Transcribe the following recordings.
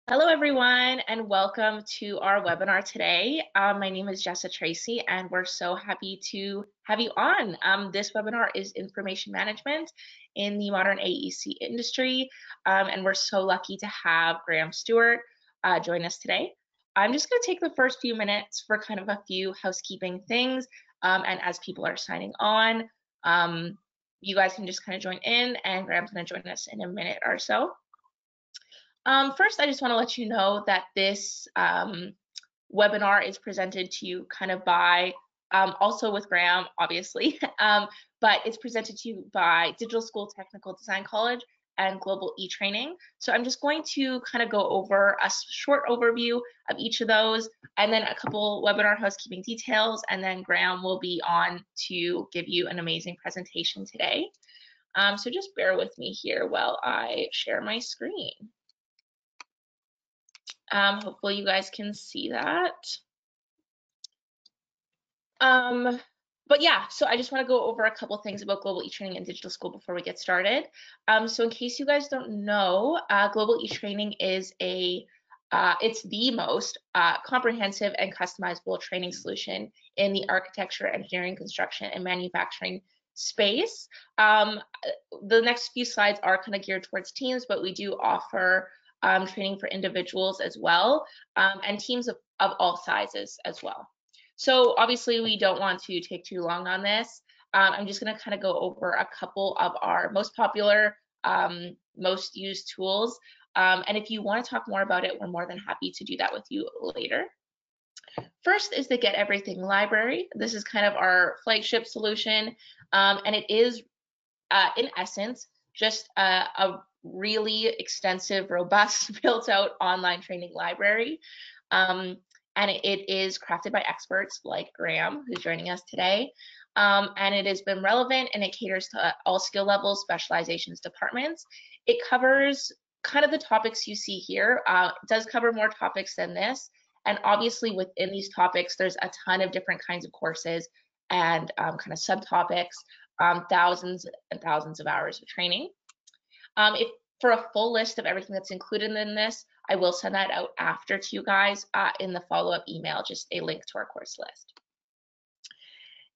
Hello, everyone, and welcome to our webinar today. My name is Jessa Tracy, and we're so happy to have you on. This webinar is Information Management in the Modern AEC Industry, and we're so lucky to have Graham Stewart join us today. I'm just going to take the first few minutes for kind of a few housekeeping things, and as people are signing on, you guys can just kind of join in, and Graham's going to join us in a minute or so. First, I just want to let you know that this webinar is presented to you kind of by, also with Graham, obviously, but it's presented to you by Digital School Technical Design College and Global eTraining. So I'm just going to kind of go over a short overview of each of those, and then a couple webinar housekeeping details, and then Graham will be on to give you an amazing presentation today. So just bear with me here while I share my screen. Hopefully you guys can see that. But yeah, so I just want to go over a couple things about Global eTraining and Digital School before we get started. So in case you guys don't know, Global eTraining is it's the most comprehensive and customizable training solution in the architecture, engineering, construction, and manufacturing space. The next few slides are kind of geared towards teams, but we do offer training for individuals as well, and teams of all sizes as well. So obviously we don't want to take too long on this. I'm just going to kind of go over a couple of our most popular, most used tools. And if you want to talk more about it, we're more than happy to do that with you later. First is the Get Everything library. This is kind of our flagship solution, and it is, in essence, just a really extensive, robust, built-out online training library. And it is crafted by experts like Graham, who's joining us today. And it has been relevant, and it caters to all skill levels, specializations, departments. It covers kind of the topics you see here. It does cover more topics than this. And obviously within these topics, there's a ton of different kinds of courses and kind of subtopics, thousands and thousands of hours of training. For a full list of everything that's included in this, I will send that out after to you guys in the follow-up email, just a link to our course list.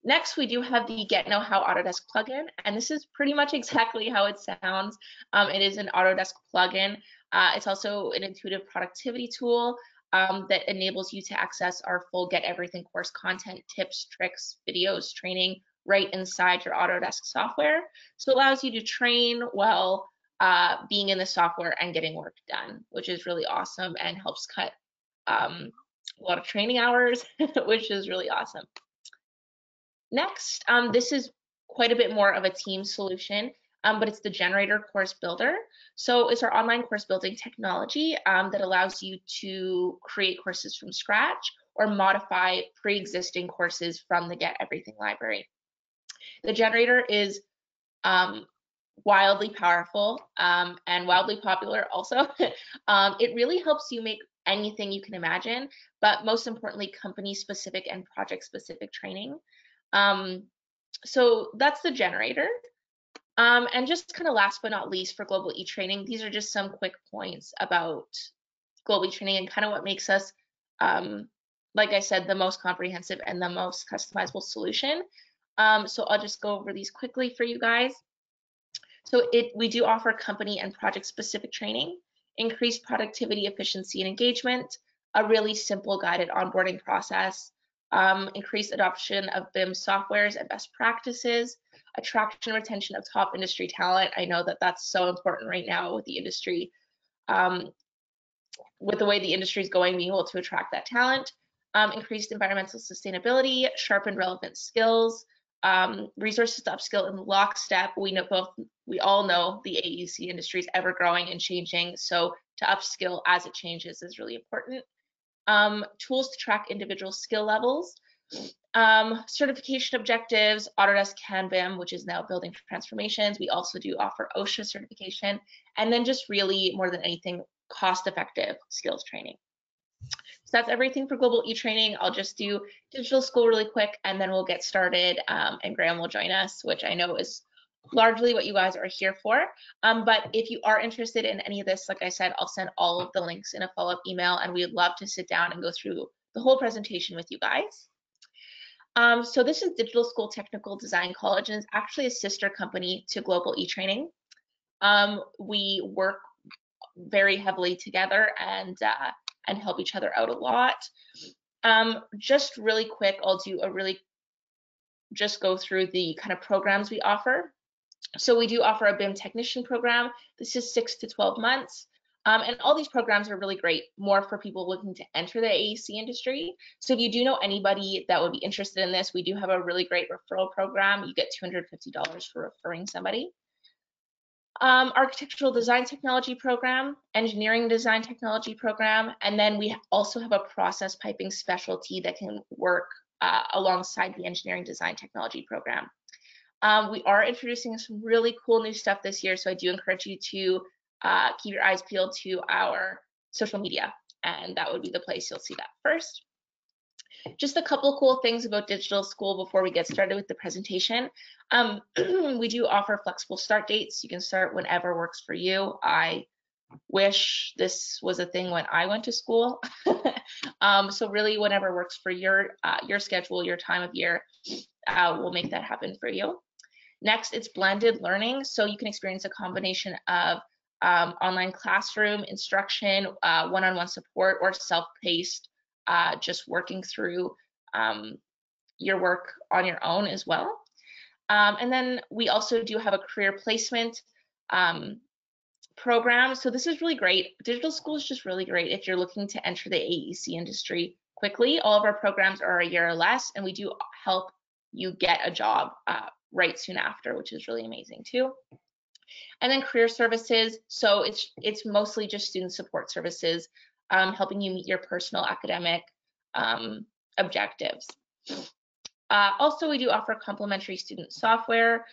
Next, we do have the Get Know How Autodesk plugin, and this is pretty much exactly how it sounds. It is an Autodesk plugin. It's also an intuitive productivity tool that enables you to access our full Get Everything course content, tips, tricks, videos, training right inside your Autodesk software. So it allows you to train well being in the software and getting work done, which is really awesome and helps cut a lot of training hours, which is really awesome. Next, this is quite a bit more of a team solution, but it's the Generator Course Builder. So it's our online course building technology that allows you to create courses from scratch or modify pre-existing courses from the Get Everything library. The Generator is wildly powerful and wildly popular also. It really helps you make anything you can imagine, but most importantly, company-specific and project-specific training. So that's the Generator. And just kind of last but not least for Global eTraining, these are just some quick points about Global eTraining and kind of what makes us, like I said, the most comprehensive and the most customizable solution. So I'll just go over these quickly for you guys. So we do offer company and project specific training, increased productivity, efficiency, and engagement, a really simple guided onboarding process, increased adoption of BIM softwares and best practices, attraction and retention of top industry talent. I know that that's so important right now with the industry, with the way the industry is going, being able to attract that talent, increased environmental sustainability, sharpened relevant skills, resources to upskill in lockstep. We all know the AEC industry is ever growing and changing, so to upskill as it changes is really important. Tools to track individual skill levels, certification objectives, Autodesk CAN-BIM, which is now Building Transformations. We also do offer OSHA certification, and then just really more than anything, cost-effective skills training. So that's everything for Global eTraining. I'll just do Digital School really quick, and then we'll get started, and Graham will join us, which I know is largely what you guys are here for. But if you are interested in any of this, like I said, I'll send all of the links in a follow-up email, and we'd love to sit down and go through the whole presentation with you guys. So this is Digital School Technical Design College, and it's actually a sister company to Global eTraining. We work very heavily together and help each other out a lot. Just really quick, I'll do a just go through the kind of programs we offer. So we do offer a BIM technician program. This is 6 to 12 months. And all these programs are really great, more for people looking to enter the AEC industry. So if you do know anybody that would be interested in this, we do have a really great referral program. You get $250 for referring somebody. Architectural design technology program, engineering design technology program, and then we also have a process piping specialty that can work alongside the engineering design technology program. We are introducing some really cool new stuff this year, so I do encourage you to keep your eyes peeled to our social media, and that would be the place you'll see that first. Just a couple cool things about Digital School before we get started with the presentation. We do offer flexible start dates. You can start whenever works for you. I wish this was a thing when I went to school. So really whenever works for your schedule, your time of year, we'll make that happen for you. Next, it's blended learning. So you can experience a combination of online classroom instruction, one-on-one support, or self-paced, just working through your work on your own as well. And then we also do have a career placement program. So this is really great. Digital School is just really great if you're looking to enter the AEC industry quickly. All of our programs are a year or less, and we do help you get a job right soon after, which is really amazing too. And then career services. So it's mostly just student support services, helping you meet your personal academic objectives. Also, we do offer complimentary student software.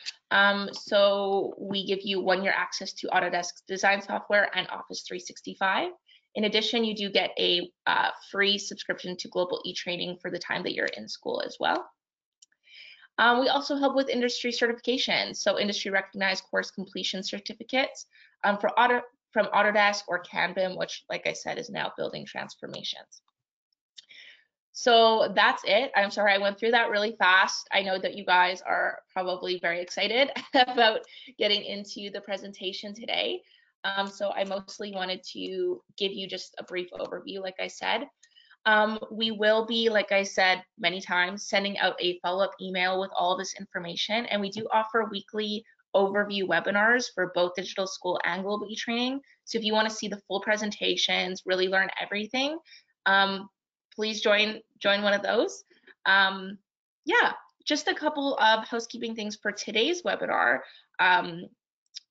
So we give you 1-year access to Autodesk design software and Office 365. In addition, you do get a free subscription to Global eTraining for the time that you're in school as well. We also help with industry certifications, so industry recognized course completion certificates from Autodesk or CanBIM, which, like I said, is now Building Transformations. So that's it. I'm sorry I went through that really fast. I know that you guys are probably very excited about getting into the presentation today. So I mostly wanted to give you just a brief overview, like I said. We will be, like I said many times, sending out a follow-up email with all of this information, and we do offer weekly overview webinars for both Digital School and Global eTraining. So if you want to see the full presentations, really learn everything, please join one of those. Yeah, just a couple of housekeeping things for today's webinar.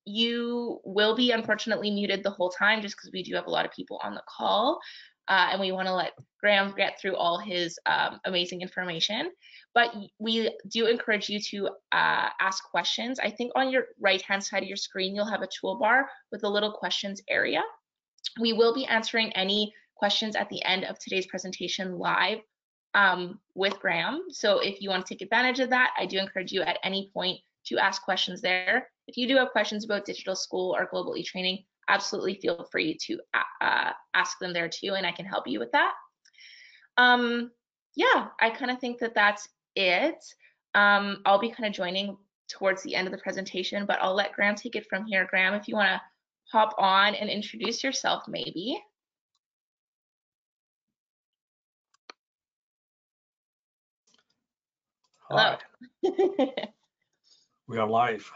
You will be unfortunately muted the whole time just because we do have a lot of people on the call. And we want to let Graham get through all his amazing information. But we do encourage you to ask questions. I think on your right-hand side of your screen, you'll have a toolbar with a little questions area. We will be answering any questions at the end of today's presentation live with Graham. So if you want to take advantage of that, I do encourage you at any point to ask questions there. If you do have questions about Digital School or Global eTraining, absolutely feel free to ask them there too, and I can help you with that. Yeah, I kind of think that that's it. I'll be kind of joining towards the end of the presentation, but I'll let Graham take it from here. Graham, if you want to hop on and introduce yourself, maybe. Hi. We are live.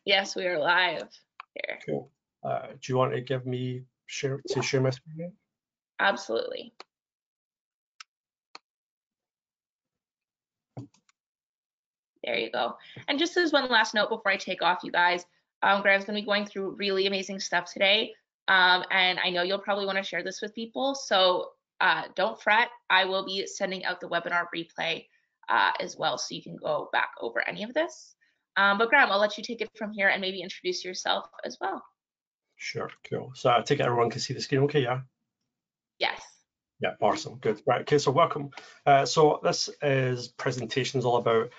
Yes, we are live here. Cool. Do you want to give me share my screen? Absolutely. There you go. And just as one last note before I take off, you guys, Graham's going to be going through really amazing stuff today. And I know you'll probably want to share this with people. So don't fret. I will be sending out the webinar replay as well, so you can go back over any of this. But Graham, I'll let you take it from here and maybe introduce yourself as well. Sure, cool. So I take it everyone can see the screen okay, yeah? Yes. Yeah, awesome, good. Right, okay, so welcome. So this is presentations all about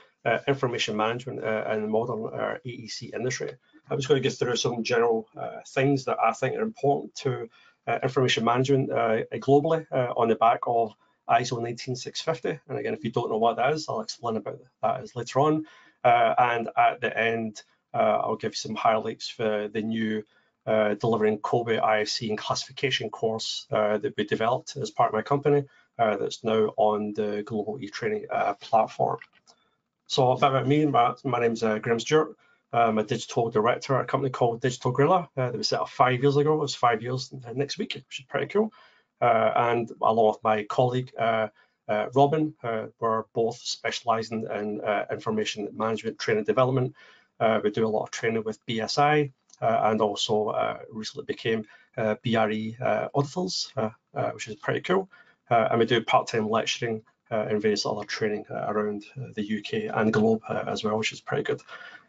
information management in the modern AEC industry. I'm just going to go through some general things that I think are important to information management globally on the back of ISO 19650. And again, if you don't know what that is, I'll explain about that later on. And at the end, I'll give you some highlights for the new delivering COBE IFC and classification course that we developed as part of my company that's now on the Global eTraining platform. So a bit about me, my name's Graham Stewart. I'm a digital director at a company called Digital Gorilla that was set up 5 years ago. It was 5 years next week, which is pretty cool. And along with my colleague, Robin, we're both specializing in information management training development. We do a lot of training with BSI and also recently became BRE auditors, which is pretty cool. And we do part-time lecturing and various other training around the UK and globe as well, which is pretty good.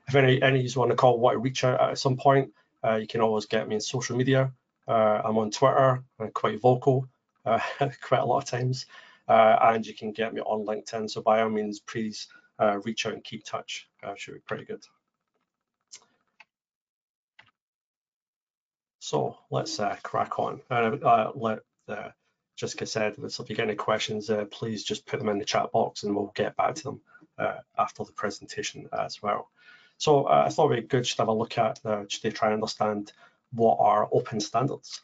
If any of you want to reach out at some point, you can always get me in social media. I'm on Twitter, I'm quite vocal quite a lot of times, and you can get me on LinkedIn. So by all means, please reach out and keep touch. Should be pretty good. So let's crack on. Let Jessica said, so if you get any questions, please just put them in the chat box and we'll get back to them after the presentation as well. So I thought it'd be good just to have a look at just to try and understand what are open standards.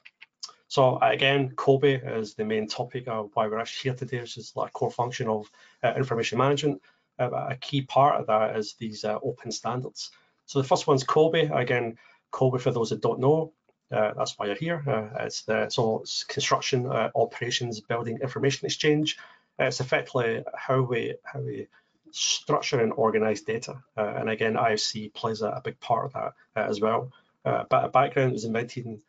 So again, COBE is the main topic of why we're actually here today, which is like a core function of information management. A key part of that is these open standards. So the first one's COBE. Again, COBE, for those that don't know, that's why you're here. It's construction, operations, building, information exchange. It's effectively how we structure and organize data. And again, IFC plays a big part of that as well. But a background was invented in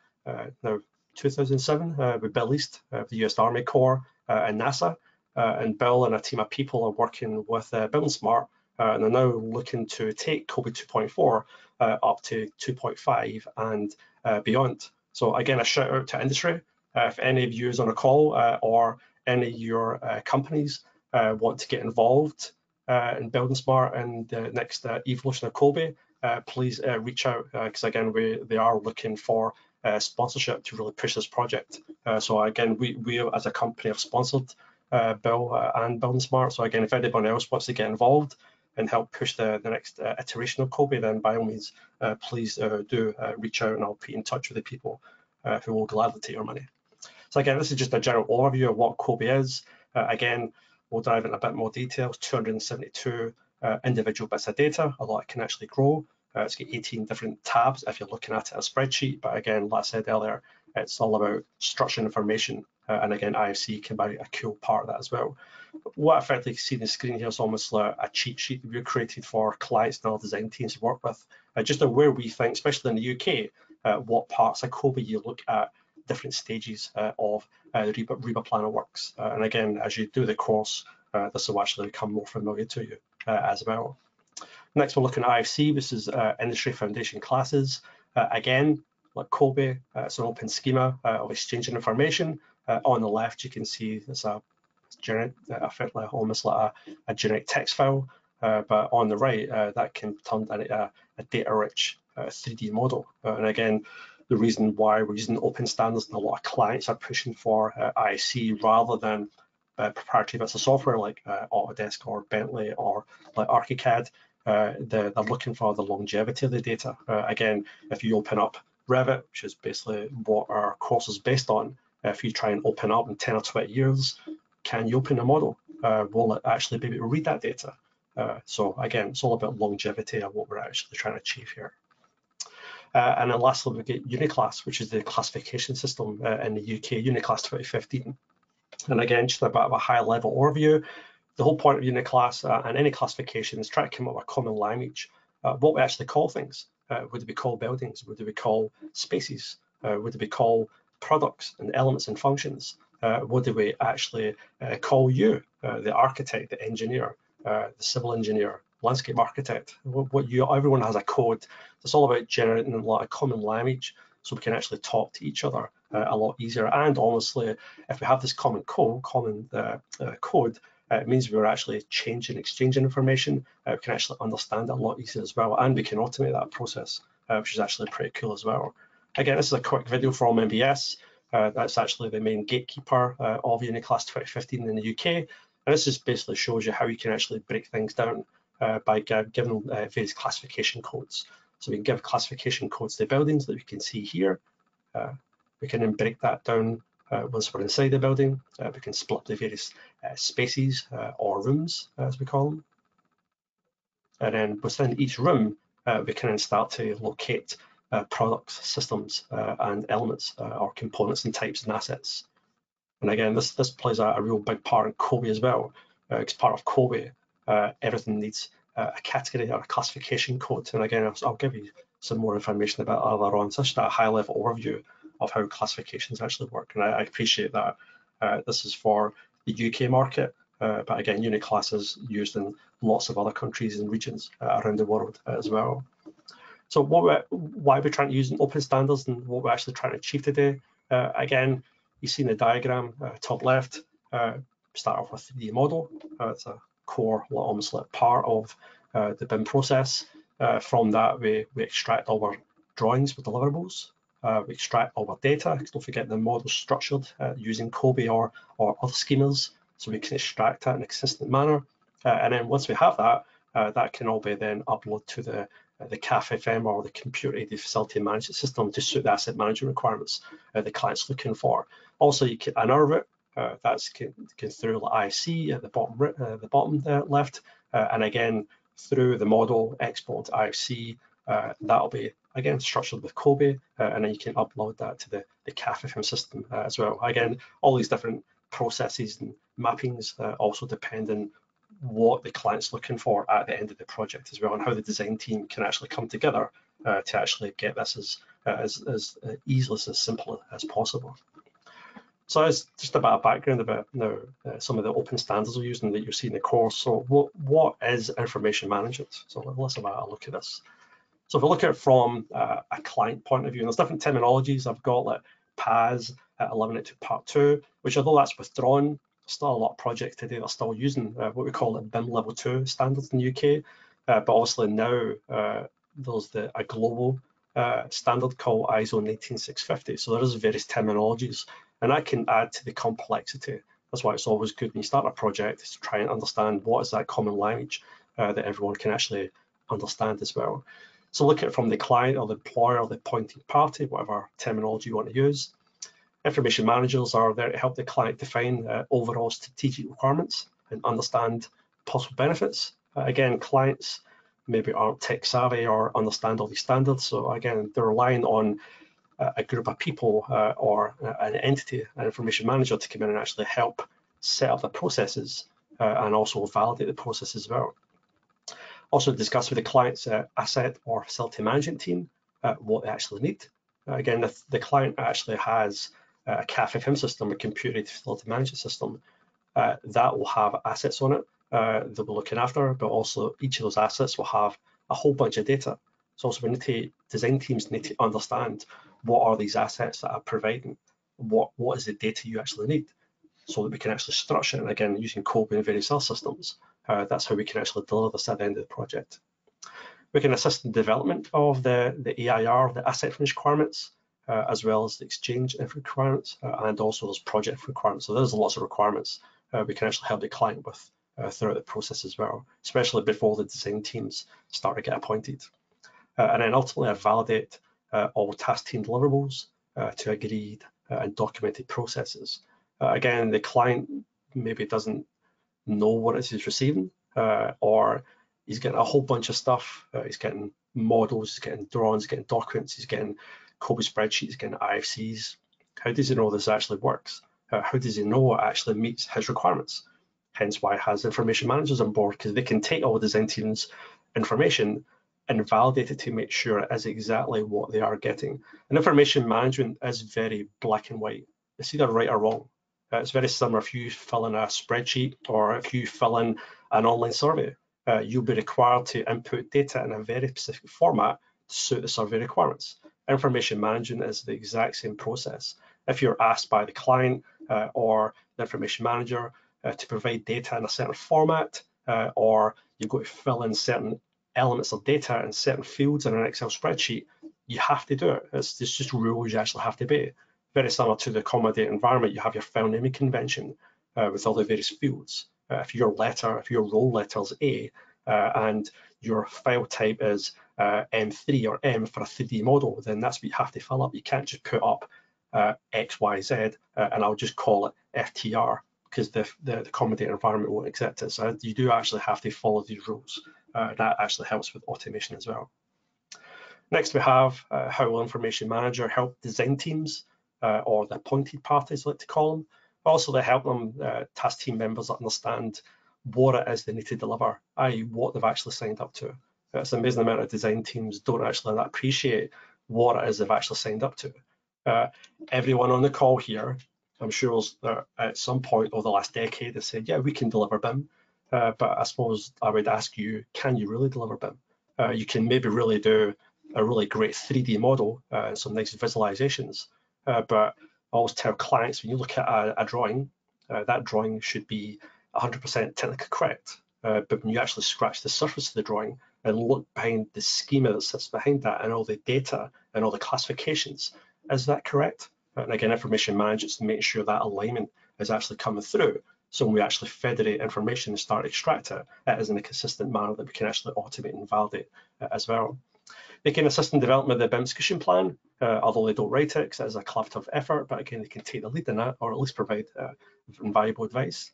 now 2007 with Bill East, the US Army Corps and NASA. And Bill and a team of people are working with Building Smart and are now looking to take COBE 2.4 up to 2.5 and beyond. So again, a shout out to industry. If any of you is on a call or any of your companies want to get involved in Building Smart and the next evolution of COBE, please reach out because again, they are looking for sponsorship to really push this project. So again, we as a company have sponsored Bill and Building Smart. So again, if anyone else wants to get involved and help push the next iteration of COBE, then by all means, please do reach out and I'll put in touch with the people who will gladly take your money. So again, this is just a general overview of what COBE is. Again, we'll dive in a bit more detail. 272 individual bits of data, a lot can actually grow. It's got 18 different tabs if you're looking at it as a spreadsheet. But again, like I said earlier, it's all about structured information. And again, IFC can be a cool part of that as well. What I effectively see on the screen here is almost like a cheat sheet that we've created for clients and our design teams to work with. Just where we think, especially in the UK, what parts of COBE you look at different stages of the REBA planner works. And again, as you do the course, this will actually become more familiar to you as well. Next, we're looking at IFC. This is industry foundation classes. Again, like COBE, it's an open schema of exchanging information. On the left, you can see there's a generic, effectively almost like a generic text file. But on the right, that can turn into a data-rich 3D model. And again, the reason why we're using open standards and a lot of clients are pushing for IFC rather than proprietary bits of software like Autodesk or Bentley or like ArchiCAD. They're looking for the longevity of the data. Again, if you open up Revit, which is basically what our course is based on, if you try and open up in 10 or 20 years, can you open a model? Will it actually be able to read that data? So again, it's all about longevity of what we're actually trying to achieve here. And then lastly, we get Uniclass, which is the classification system in the UK, Uniclass 2015. And again, just a bit of a high level overview. The whole point of Uniclass and any classification is try to come up with a common language. What we actually call things. Would we call buildings? Would we call spaces? Would we call products and elements and functions? What do we actually call you, the architect, the engineer, the civil engineer, landscape architect? Everyone has a code. It's all about generating a lot of common language so we can actually talk to each other a lot easier. And honestly, if we have this common code, It means we're actually exchanging information. We can actually understand it a lot easier as well, and we can automate that process, which is actually pretty cool as well. Again, this is a quick video from MBS. That's actually the main gatekeeper of Uniclass 2015 in the UK. And this just basically shows you how you can actually break things down by giving various classification codes. So we can give classification codes to buildings that we can see here. We can then break that down once we're inside the building. We can split the various spaces or rooms, as we call them. And then within each room, we can then start to locate products, systems, and elements, or components and types and assets. And again, this plays a real big part in COBie as well. It's part of COBie. Everything needs a category or a classification code. And again, I'll give you some more information about that later on. So just a high-level overview of how classifications actually work. And I appreciate that this is for the UK market, but again, Uniclass is used in lots of other countries and regions around the world as well. So why we're trying to use open standards and what we're actually trying to achieve today. Again, you see in the diagram, top left, start off with the 3D model. It's a core, almost like part of the BIM process. From that, we extract all our drawings with deliverables. We extract all our data. Don't forget the model's structured using COBie or other schemas, so we can extract that in a consistent manner. And then once we have that, that can all be then uploaded to the CAFFM or the computer-aided facility management system to suit the asset management requirements the client's looking for. Also, you can another route that's through the IFC at the bottom left, and again through the model export to IFC. That'll be again structured with COBie, and then you can upload that to the CAFFM system as well. Again, all these different processes and mappings also depend on what the client's looking for at the end of the project as well, and how the design team can actually come together to actually get this as easily, as simple as possible. So it's just a bit of background about now some of the open standards we're using that you see in the course. So what is information management? So let's have a look at this. So if we look at it from a client point of view, and there's different terminologies I've got, like PAS 1182 Part 2, which although that's withdrawn, still a lot of projects today that are still using what we call the BIM Level 2 standards in the UK. But obviously now there's a global standard called ISO 19650. So there is various terminologies, and that can add to the complexity. That's why it's always good when you start a project to try and understand what is that common language that everyone can actually understand as well. So look at it from the client or the employer or the appointing party, whatever terminology you want to use. Information managers are there to help the client define overall strategic requirements and understand possible benefits. Again, clients maybe aren't tech savvy or understand all these standards. So again, they're relying on a group of people or an entity, an information manager, to come in and actually help set up the processes and also validate the process as well. Also discuss with the client's asset or facility management team what they actually need. Again, if the client actually has a CAFFM system, a computer-aided facility management system, that will have assets on it that we're looking after, but also each of those assets will have a whole bunch of data. So also we need to, design teams need to understand what are these assets that are providing, what is the data you actually need, so that we can actually structure it. And again, using COBie and various other systems, that's how we can actually deliver this at the end of the project. We can assist in development of the AIR, the asset finish requirements, as well as the exchange requirements, and also those project requirements. So there's lots of requirements we can actually help the client with throughout the process as well, especially before the design teams start to get appointed. And then ultimately, I validate all task team deliverables to agreed and documented processes. Again, the client maybe doesn't know what it is he's receiving, or he's getting a whole bunch of stuff. He's getting models, he's getting drawings, he's getting documents, he's getting COBie spreadsheets, getting IFCs. How does he know this actually works? How does he know what actually meets his requirements? Hence why he has information managers on board, because they can take all the design team's information and validate it to make sure it is exactly what they are getting. And information management is very black and white. It's either right or wrong. It's very similar if you fill in a spreadsheet or if you fill in an online survey. You'll be required to input data in a very specific format to suit the survey requirements. Information management is the exact same process. If you're asked by the client or the information manager to provide data in a certain format, or you've got to fill in certain elements of data in certain fields in an Excel spreadsheet, you have to do it. It's just rules you actually have to obey. Very similar to the accommodating environment, you have your file naming convention with all the various fields. If your role letter is A, and your file type is M3 or M for a 3D model, then that's what you have to fill up. You can't just put up XYZ and I'll just call it FTR, because the accommodating environment won't accept it. So you do actually have to follow these rules. That actually helps with automation as well. Next, we have how will Information Manager help design teams, or the appointed parties, I like to call them. Also, they help them, task team members, understand what it is they need to deliver, i.e. what they've actually signed up to. It's an amazing amount of design teams don't actually appreciate what it is they've actually signed up to. Everyone on the call here, I'm sure at some point over the last decade has said, yeah, we can deliver BIM, but I suppose I would ask you, can you really deliver BIM? You can maybe really do a really great 3D model, some nice visualizations, but I always tell clients, when you look at a drawing, that drawing should be 100% technically correct, but when you actually scratch the surface of the drawing and look behind the schema that sits behind that and all the data and all the classifications, is that correct? And again, information management to make sure that alignment is actually coming through. So when we actually federate information and start extract it, it is in a consistent manner that we can actually automate and validate as well. They can assist in development of the BIM discussion plan, although they don't write it because it is a collaborative effort, but again, they can take the lead in that, or at least provide invaluable advice.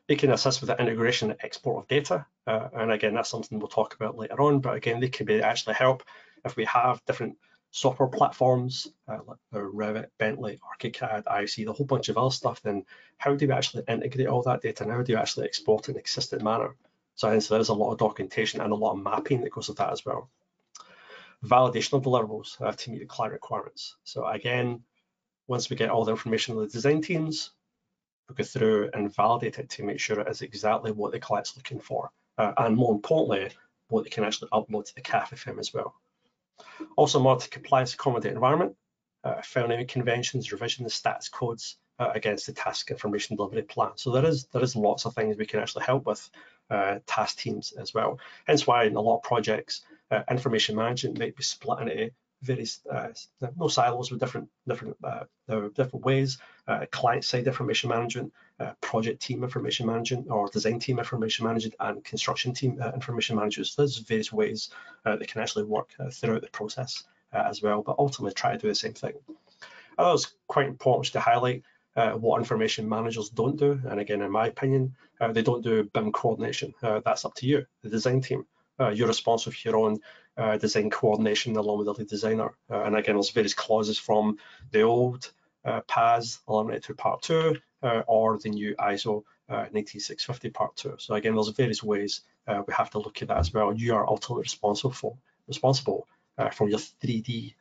They can assist with the integration and export of data, and again, that's something we'll talk about later on, but again, they can actually help if we have different software platforms, like Revit, Bentley, ArchiCAD, IFC, the whole bunch of other stuff, then how do we actually integrate all that data and how do you actually export it in a consistent manner? So there's a lot of documentation and a lot of mapping that goes with that as well. Validation of deliverables to meet the client requirements. So again, once we get all the information from the design teams, we go through and validate it to make sure it is exactly what the client's looking for, and more importantly, what they can actually upload to the CAF FM as well. Also, monitor compliance accommodate environment, file naming conventions, revision the stats codes against the task information delivery plan. So there is lots of things we can actually help with task teams as well. Hence why in a lot of projects, information management might be split into various no silos with different ways. Client-side information management, project team information management, or design team information management, and construction team information management. So there's various ways that can actually work throughout the process as well, but ultimately try to do the same thing. I thought it was quite important to highlight what information managers don't do, and again, in my opinion, they don't do BIM coordination. That's up to you, the design team. You're responsible for your own design coordination along with the lead designer. And again, there's various clauses from the old PAS 112 Part 2 or the new ISO 19650 Part 2. So again, there's various ways we have to look at that as well. You are ultimately responsible for your 3D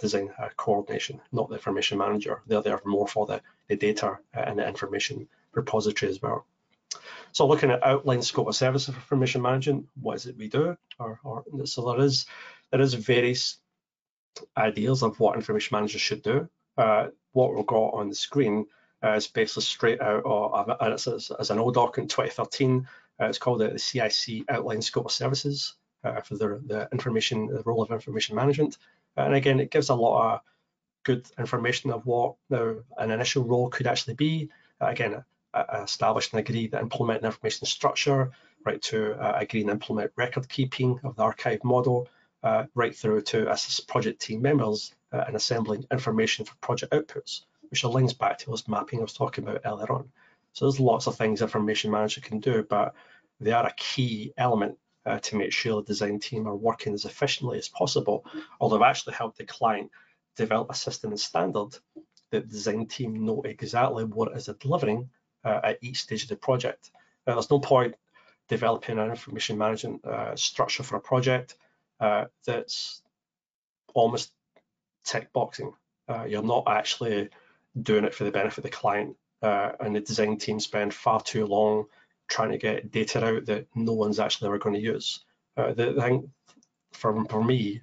design coordination, not the information manager. They're there more for the data and the information repository as well. So looking at outline scope of service of information management, what is it we do? So there is various ideas of what information managers should do. What we've got on the screen is basically straight out of, and it's as an old doc in 2013. It's called the CIC outline scope of services for the role of information management. And again, it gives a lot of good information of what an initial role could actually be. Again, establish and agree to implement an information structure, right to agree and implement record keeping of the archive model, right through to assist project team members in assembling information for project outputs, which aligns back to this mapping I was talking about earlier on. So there's lots of things information manager can do, but they are a key element to make sure the design team are working as efficiently as possible, or they've actually helped the client develop a system and standard that the design team know exactly what it is they're delivering at each stage of the project. There's no point developing an information management structure for a project that's almost tick boxing. You're not actually doing it for the benefit of the client, and the design team spend far too long trying to get data out that no one's actually ever going to use. The thing for me,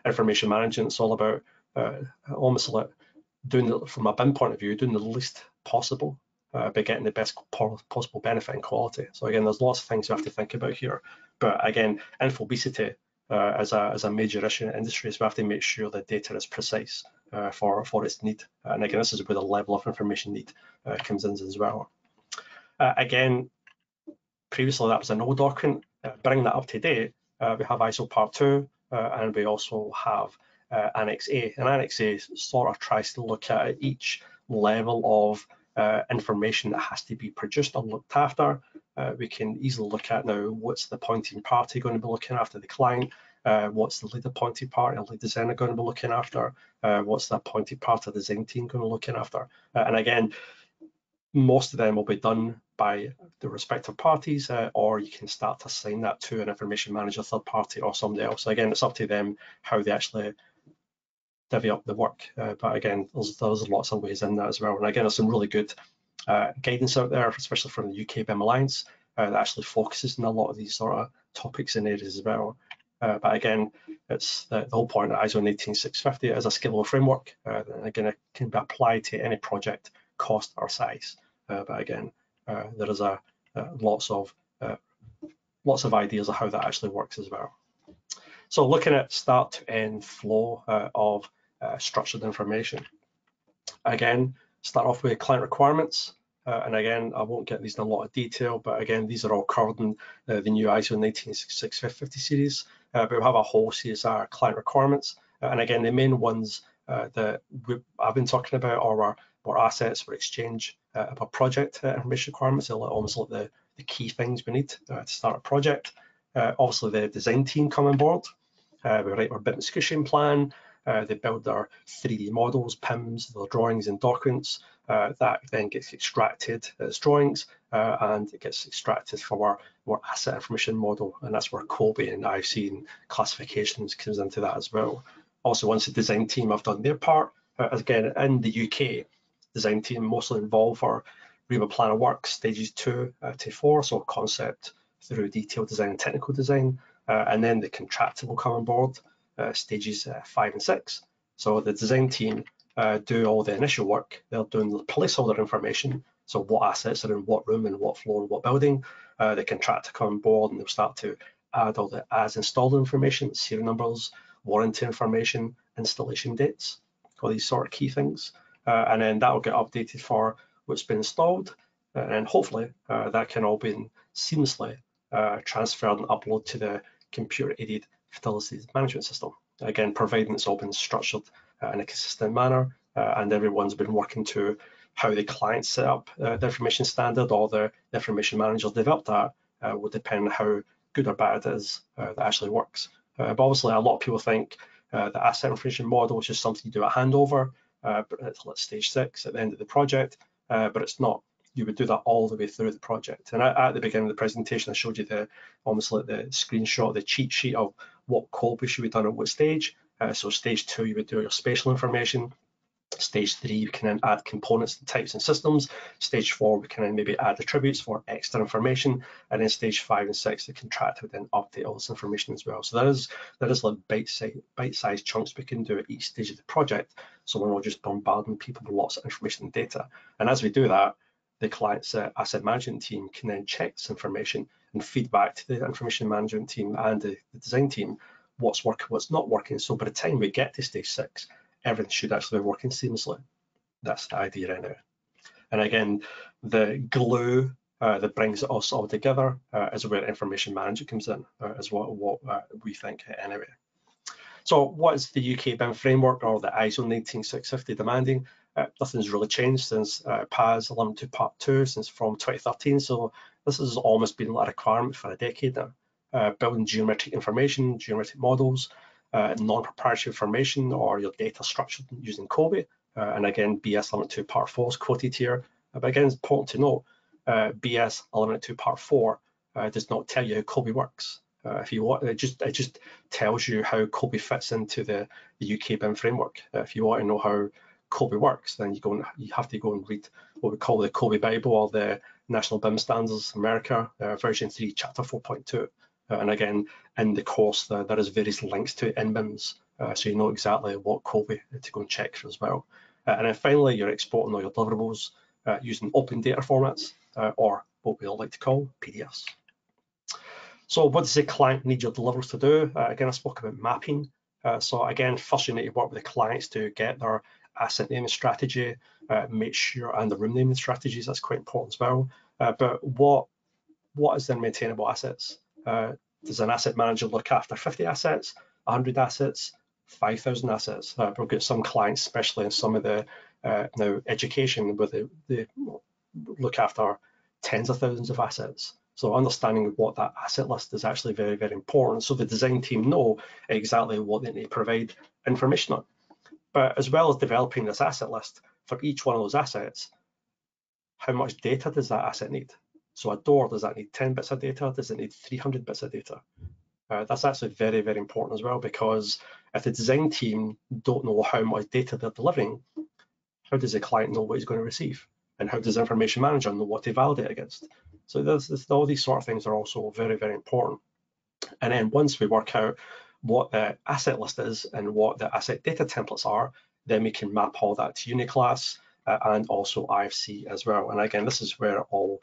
information management is all about almost like doing, from a BIM point of view, doing the least possible by getting the best possible benefit and quality. So again, there's lots of things you have to think about here. But again, infobesity is a major issue in the industry, so we have to make sure the data is precise for its need. And again, this is where the level of information need comes in as well. Again, previously that was an old document. Bringing that up to date, we have ISO Part 2, and we also have Annex A. And Annex A sort of tries to look at each level of information that has to be produced or looked after. We can easily look at now what's the appointing party going to be looking after the client, what's the lead appointed party or lead designer going to be looking after, what's the appointed part of the design team going to be looking after. And again, most of them will be done by the respective parties, or you can start to assign that to an information manager, third party, or somebody else. So again, it's up to them how they actually divvy up the work. But again, there's lots of ways in that as well. And again, there's some really good guidance out there, especially from the UK BIM Alliance, that actually focuses on a lot of these sort of topics and areas as well. But again, it's the whole point of ISO 18650 as a scalable framework. And again, it can be applied to any project, cost or size. But again, there is lots of ideas of how that actually works as well. So looking at start to end flow of structured information. Again, start off with client requirements. And again, I won't get these in a lot of detail, but again, these are all covered in the new ISO 19650 series. But we have a whole CSR client requirements. And again, the main ones that I've been talking about are our assets, our exchange, our project information requirements. They're almost like the key things we need to start a project. Obviously, the design team come on board. We write our BIM execution plan. They build their 3D models, PIMs, their drawings and documents. That then gets extracted as drawings, and it gets extracted for our asset information model, and that's where COBie and IFC and classifications comes into that as well. Also, once the design team have done their part, again, in the UK, design team mostly involved for RIBA plan of work stages 2 to 4, so concept through detailed design and technical design, and then the contractor will come on board, stages 5 and 6. So the design team do all the initial work. They're doing the placeholder information, so what assets are in what room and what floor and what building. The contractor come on board and they'll start to add all the as installed information, serial numbers, warranty information, installation dates, all these sort of key things. And then that will get updated for what's been installed, and hopefully that can all be seamlessly transferred and uploaded to the computer-aided facilities management system. Again, providing it's all been structured in a consistent manner, and everyone's been working to how the client set up the information standard or the information manager developed that will depend on how good or bad it is that actually works. But obviously, a lot of people think the asset information model is just something you do at handover, but it's like stage 6 at the end of the project, but it's not. You would do that all the way through the project. And at the beginning of the presentation, I showed you almost like the screenshot, the cheat sheet of what COBie should be done at what stage. So stage 2, you would do your spatial information. Stage 3, you can then add components and types and systems. Stage 4, we can then maybe add attributes for extra information. And then stage 5 and 6, the contractor would then update all this information as well. So that is like bite-sized chunks we can do at each stage of the project. So we're not just bombarding people with lots of information and data. And as we do that, the client's asset management team can then check this information and feed back to the information management team and the design team what's working, what's not working. So by the time we get to stage 6, everything should actually be working seamlessly. That's the idea right now. And again, the glue that brings us all together is where information management comes in, is what we think anyway. So what is the UK BIM framework or the ISO 19650 demanding? Nothing's really changed since PAS 11.2 Part 2, from 2013. So this has almost been a requirement for a decade now. Building geometric information, geometric models, non-proprietary information, or your data structured using COBie. And again, BS 11.2 Part 4 is quoted here. But again, it's important to note, BS 11.2 Part 4 does not tell you how COBie works. If you want, it just tells you how COBie fits into the UK BIM framework. If you want to know how COBie works, then you have to go and read what we call the COBie Bible, or the National BIM Standards America, version 3, chapter 4.2. And again, in the course, there is various links to NBIMs, so you know exactly what COBie to go and check for as well. And then finally, you're exporting all your deliverables using open data formats, or what we all like to call PDFs. So what does the client need your deliverables to do? Again, I spoke about mapping. So again, first you need to work with the clients to get their asset naming strategy, make sure, and the room naming strategies, that's quite important as well. But what is their maintainable assets? Does an asset manager look after 50 assets, 100 assets, 5,000 assets? We've got some clients, especially in some of the now education, where they look after tens of thousands of assets. So understanding what that asset list is actually very, very important. So the design team know exactly what they need to provide information on. But as well as developing this asset list for each one of those assets, how much data does that asset need? So a door, does that need 10 bits of data? Does it need 300 bits of data? That's actually very, very important as well, because if the design team don't know how much data they're delivering, how does the client know what he's going to receive? And how does the information manager know what to validate against? So all these sort of things are also very, very important. And then once we work out what the asset list is and what the asset data templates are, then we can map all that to Uniclass and also IFC as well. And again, this is where all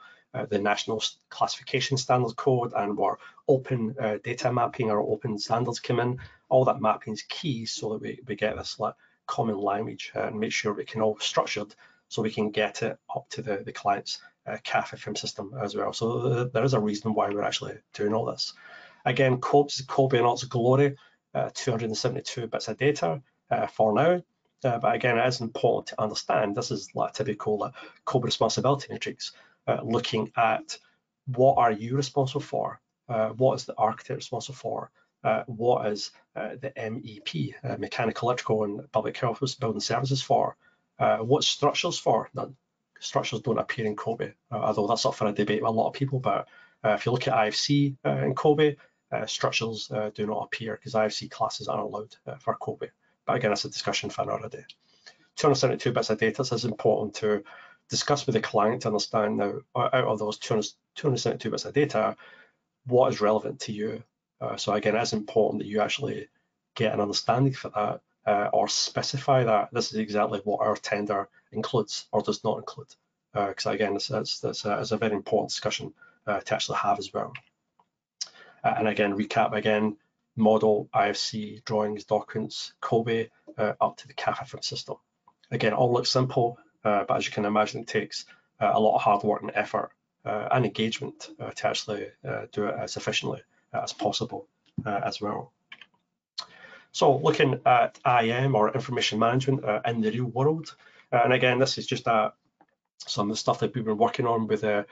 the National Classification Standards Code and our open data mapping or open standards come in. All that mapping is key so that we get this common language and make sure we can all structured so we can get it up to the client's CAFFM system as well. So there is a reason why we're actually doing all this. Again, COBE in all its glory, 272 bits of data for now. But again, it is important to understand this is like typical COBE responsibility matrix, looking at what are you responsible for, what is the architect responsible for, what is the MEP, mechanical, electrical, and public health building services for, what structures for. None. Structures don't appear in COBE, although that's up for a debate with a lot of people. But if you look at IFC in COBE, structures do not appear because IFC classes aren't allowed for COBE. But again, that's a discussion for another day. 272 bits of data, so it's important to discuss with the client to understand now, out of those 272 bits of data, what is relevant to you. So again, it's important that you actually get an understanding for that or specify that this is exactly what our tender includes or does not include. Because again, that's a very important discussion to actually have as well. And again, recap again, model, IFC, drawings, documents, COBE, up to the CAFFM system. Again, all looks simple, but as you can imagine, it takes a lot of hard work and effort and engagement to actually do it as efficiently as possible as well. So looking at IM or information management in the real world, and again, this is just some of the stuff that we've been working on with the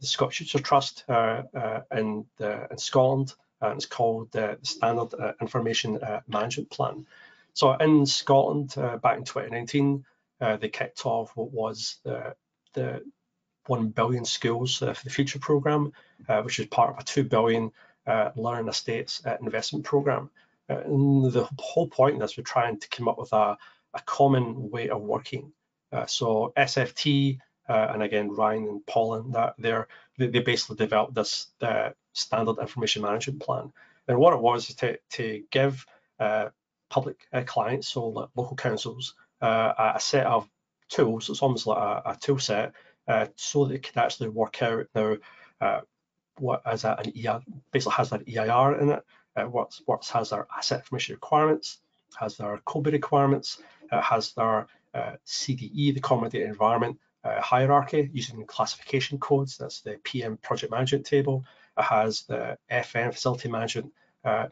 Scottish Future Trust in Scotland, and it's called the Standard Information Management Plan. So in Scotland, back in 2019, they kicked off what was the 1 billion schools for the future programme, which is part of a 2 billion learning estates investment programme. And the whole point of this, we're trying to come up with a common way of working. So SFT, and again, Ryan and Paulin, they basically developed this standard information management plan. And what it was is to give public clients, so like local councils, a set of tools. It's almost like a tool set, so they could actually work out now what is that an EIR, basically has that EIR in it, what has their asset information requirements, has their COBE requirements, has their CDE, the Common Data Environment hierarchy using classification codes. That's the PM project management table. It has the FM facility management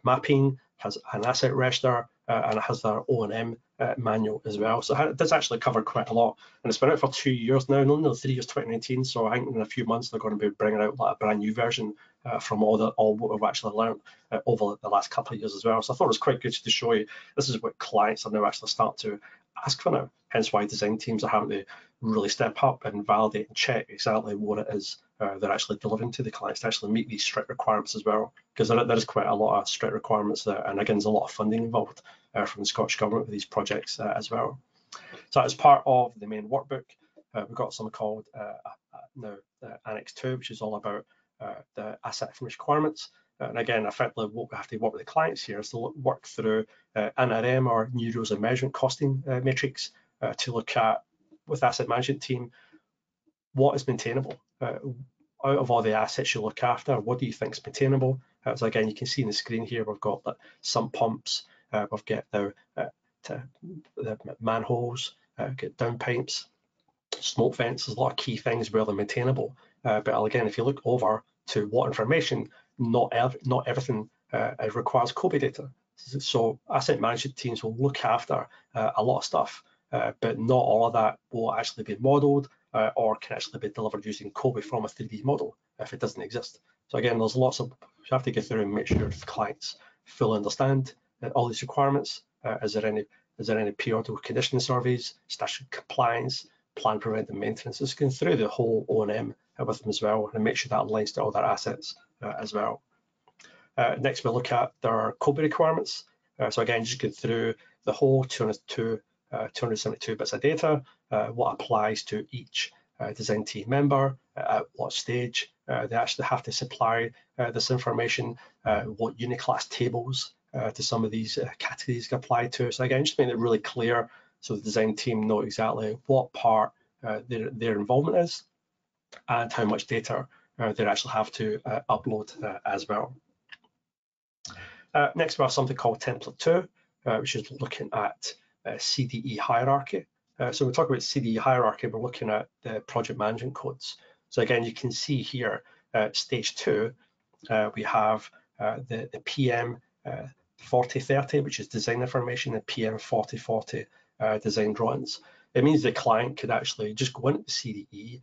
mapping, has an asset register, and it has their O&M manual as well. So it does actually cover quite a lot. And it's been out for 2 years now, no, 3 years, 2019. So I think in a few months they're going to be bringing out like a brand new version from all what we've actually learned over the last couple of years as well. So I thought it was quite good to show you this is what clients are now actually starting to ask for now. Hence why design teams are having to really step up and validate and check exactly what it is they're actually delivering to the clients to actually meet these strict requirements as well. Because there is quite a lot of strict requirements there, and again, there's a lot of funding involved from the Scottish Government with these projects as well. So as part of the main workbook, we've got something called now Annex 2, which is all about the asset information requirements. And again, effectively, what we have to work with the clients here is to work through NRM or New Rules of Measurement Costing matrix to look at, with asset management team, what is maintainable? Out of all the assets you look after, what do you think is maintainable? So again, you can see in the screen here, we've got the sump pumps, we've got the manholes, get downpipes, smoke vents. There's a lot of key things where they're maintainable. But again, if you look over to what information, not everything requires COBE data. So asset management teams will look after a lot of stuff, but not all of that will actually be modeled or can actually be delivered using COBE from a 3D model if it doesn't exist. So again, there's lots of, you have to go through and make sure the clients fully understand all these requirements. Is there any periodic condition surveys, statutory compliance, plan preventive maintenance? It's going through the whole O&M with them as well, and make sure that aligns to all their assets as well. Next, we'll look at their COBE requirements. So again, just go through the whole 272 bits of data, what applies to each design team member, at what stage they actually have to supply this information, what unit class tables to some of these categories apply to. So again, just making it really clear so the design team know exactly what part their involvement is and how much data they actually have to upload as well. Next, we have something called template 2, which is looking at CDE hierarchy. So we talk about CDE hierarchy, we're looking at the project management codes. So again, you can see here, stage 2, we have the PM 4030, which is design information, and PM 4040 design drawings. It means the client could actually just go into the CDE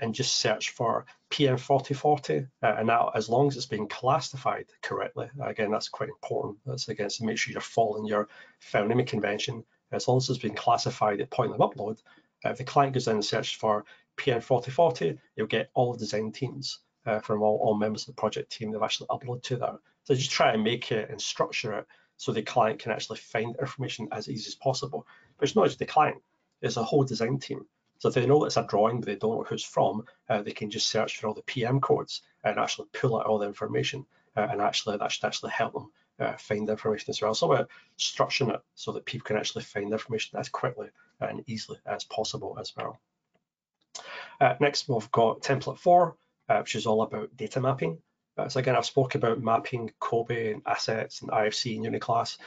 and just search for PM 4040, and that, as long as it's being classified correctly, again, that's quite important. That's again to make sure you're following your file naming convention. As long as it's been classified at point of upload, if the client goes in and searches for PM 4040, you'll get all design teams from all members of the project team that have actually uploaded to that. So just try and make it and structure it so the client can actually find information as easy as possible. But it's not just the client, it's a whole design team. So if they know it's a drawing, but they don't know who it's from, they can just search for all the PM codes and actually pull out all the information, and actually that should actually help them find the information as well. So we're structuring it so that people can actually find the information as quickly and easily as possible as well. Next, we've got template 4, which is all about data mapping. So again, I've spoken about mapping COBE and assets and IFC and unit class.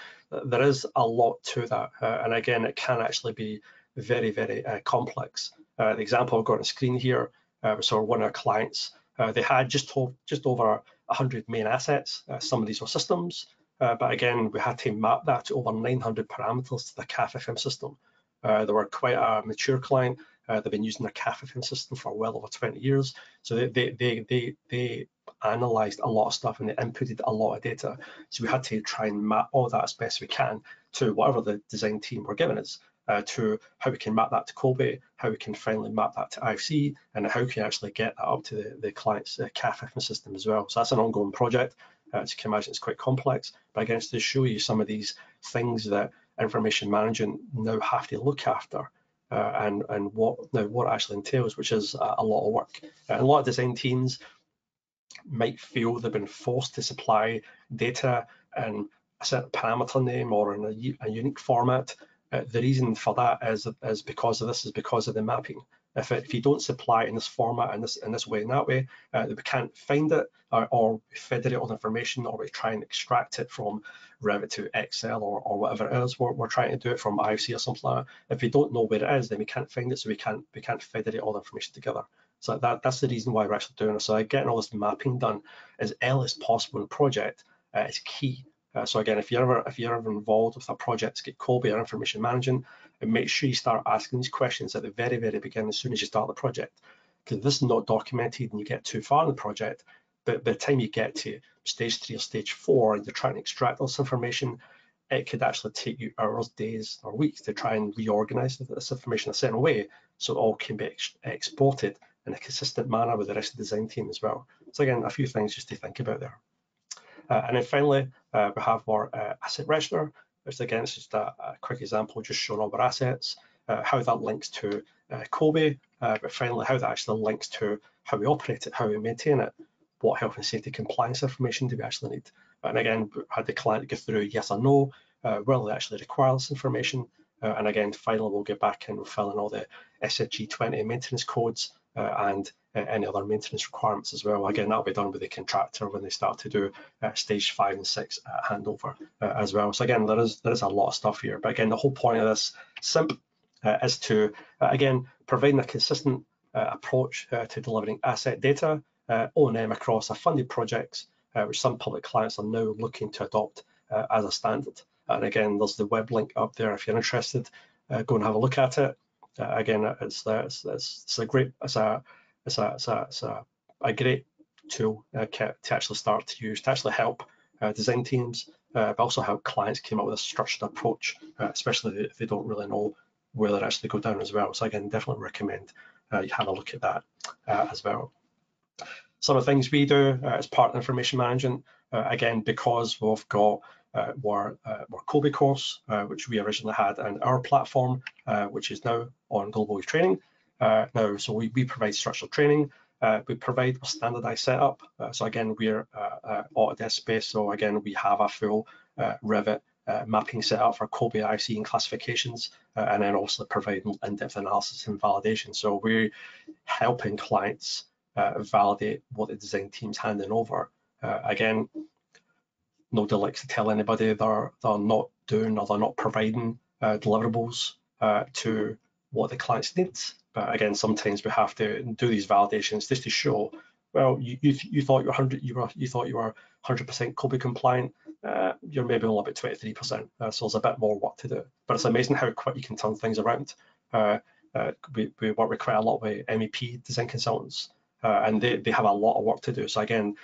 There is a lot to that, and again, it can actually be very, very complex. The example I've got on the screen here was for one of our clients. They had just over 100 main assets. Some of these were systems, but again, we had to map that to over 900 parameters to the CAFFM system. They were quite a mature client. They've been using the CAFFM system for well over 20 years. So they analyzed a lot of stuff and they inputted a lot of data. So we had to try and map all that as best we can to whatever the design team were giving us, to how we can map that to COBE, how we can finally map that to IFC, and how we can actually get that up to the client's CAFFM system as well. So that's an ongoing project. As you can imagine, it's quite complex, but again, to show you some of these things that information management now have to look after, and what it actually entails, which is a lot of work. And a lot of design teams might feel they've been forced to supply data in a certain parameter name or in a unique format. The reason for that is because of the mapping. If you don't supply in this format, in this way and that way, we can't find it, or federate all the information, or we try and extract it from Revit to Excel or whatever it is. We're trying to do it from IFC or something like that. If we don't know where it is, then we can't find it, so we can't federate all the information together. So that's the reason why we're actually doing it. So getting all this mapping done as early as possible in the project is key. So again, if you're ever involved with a project to get COBE or information management, and make sure you start asking these questions at the very, very beginning, as soon as you start the project, because if this is not documented and you get too far in the project, but by the time you get to stage 3 or stage 4 and you're trying to extract all this information, it could actually take you hours, days, or weeks to try and reorganize this information a certain way so it all can be exported in a consistent manner with the rest of the design team as well. So again, a few things just to think about there. And then finally, we have our asset register, which again is just a quick example, just showing all our assets, how that links to COBE, but finally how that actually links to how we operate it, how we maintain it, what health and safety compliance information do we actually need. And again, had the client go through yes or no, will they actually require this information, and again, finally we'll get back and we'll fill in all the SFG 20 maintenance codes and any other maintenance requirements as well. Again, that'll be done with the contractor when they start to do stage 5 and 6 handover as well. So again, there is a lot of stuff here. But again, the whole point of this SIMP is to, again, providing a consistent approach to delivering asset data, O&M across funded projects, which some public clients are now looking to adopt as a standard. And again, there's the web link up there if you're interested. Go and have a look at it. Again, it's a great tool to actually start to use to actually help design teams, but also help clients come up with a structured approach, especially if they don't really know where they're actually go down as well. So again, definitely recommend you have a look at that as well. Some of the things we do as part of information management, again, because we've got our COBE course, which we originally had on our platform, which is now on Global eTraining. Now, so we provide structured training. We provide a standardized setup. So again, we're Autodesk based. So again, we have a full Revit mapping setup for COBE, IC, and classifications, and then also providing in-depth analysis and validation. So we're helping clients validate what the design team's handing over. Again, nobody likes to tell anybody they're not doing or they're not providing deliverables to what the clients needs. But again, sometimes we have to do these validations just to show, well, you thought you were 100% COBE compliant. You're maybe only about 23%. So there's a bit more work to do. But it's amazing how quick you can turn things around. We work with quite a lot with MEP design consultants, and they have a lot of work to do. So again,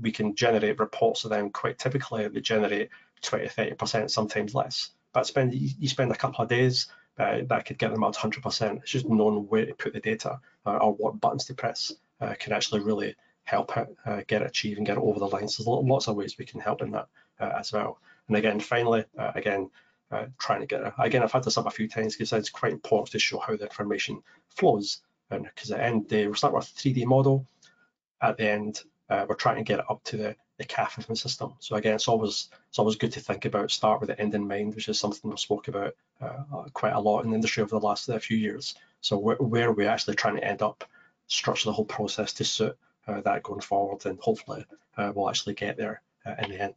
we can generate reports of them quite typically. They generate 20-30%, sometimes less. But you spend a couple of days, that could get them up to 100%. It's just knowing where to put the data or what buttons to press can actually really help it get it achieved and get it over the line. So there's lots of ways we can help in that as well. And again, finally, trying to get it. Again, I've had this up a few times because it's quite important to show how the information flows. And because at the end, we start with a 3D model. At the end, we're trying to get it up to the CAF system. So again, it's always good to think about, start with the end in mind, which is something we've spoke about quite a lot in the industry over the last few years. So where we're actually trying to end up, structure the whole process to suit that going forward, and hopefully we'll actually get there in the end.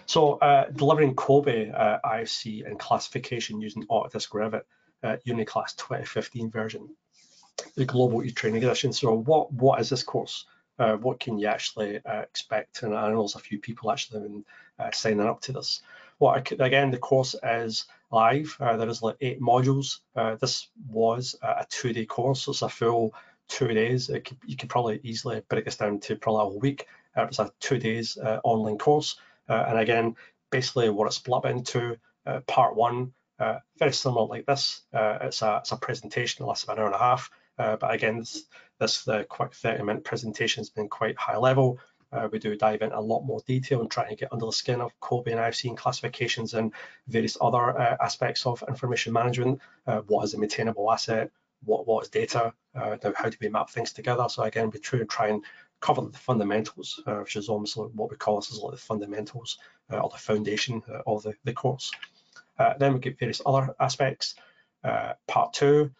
So delivering COBE, IFC, and classification using Autodesk Revit, Uniclass 2015 version, the Global eTraining Edition. So what is this course? What can you actually expect? And I know there's a few people actually been signing up to this. Well, again, the course is live. There is like 8 modules. This was a 2-day course. So it's a full 2 days. You could probably easily break this down to probably a week. It's a 2 days online course. And again, basically what it's split up into, part 1, very similar like this. It's a presentation, it lasts about an hour and a half. But again, this quick 30-minute presentation has been quite high level. We do dive into a lot more detail and try to get under the skin of COBE and IFC and classifications and various other aspects of information management. What is a maintainable asset? What is data? Now, how do we map things together? So again, we try and cover the fundamentals, which is almost like what we call this is like the fundamentals or the foundation of the course. Then we get various other aspects. Part 2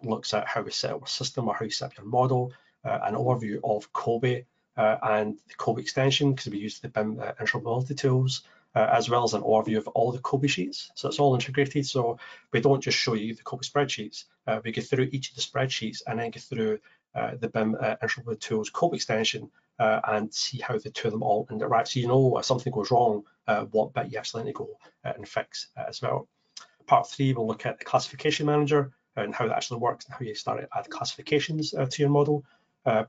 looks at how we set up a system or how you set up your model, an overview of COBE and the COBE extension, because we use the BIM interoperability tools, as well as an overview of all the COBE sheets. So it's all integrated. So we don't just show you the COBE spreadsheets. We go through each of the spreadsheets and then go through the BIM interoperability tools COBE extension and see how the two of them all interact. So you know if something goes wrong, what bit you actually need to go and fix as well. Part 3 will look at the classification manager and how that actually works and how you start to add classifications to your model.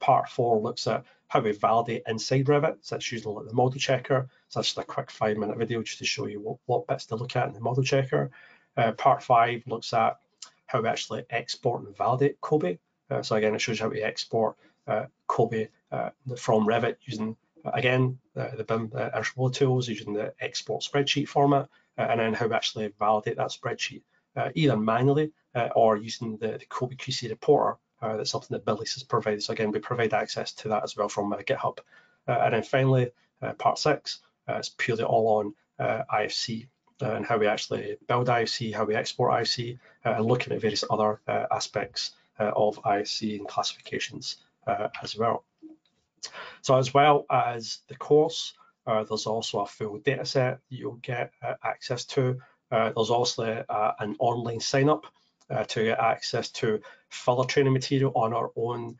Part 4 looks at how we validate inside Revit. So that's using like the model checker. So that's just a quick 5-minute video just to show you what bits to look at in the model checker. Part 5 looks at how we actually export and validate COBE. So again, it shows you how we export COBE from Revit using, again, the BIM interoperability tools, using the export spreadsheet format, and then how we actually validate that spreadsheet, either manually or using the COBE QC reporter. That's something that Billy's has provided. So again, we provide access to that as well from GitHub. And then finally, part 6 is purely all on IFC and how we actually build IFC, how we export IFC, and looking at various other aspects of ISC and classifications as well. So as well as the course, there's also a full data set that you'll get access to. There's also an online sign up to get access to further training material on our own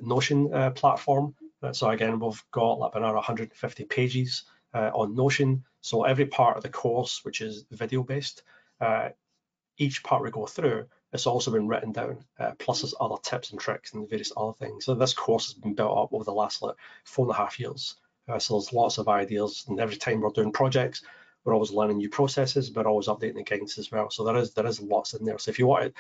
Notion platform. So again, we've got like another 150 pages on Notion. So every part of the course, which is video based, each part we go through, it's also been written down, plus there's other tips and tricks and various other things. So this course has been built up over the last like 4.5 years. So there's lots of ideas, and every time we're doing projects, we're always learning new processes, but always updating the guidance as well. So there is lots in there. So if you want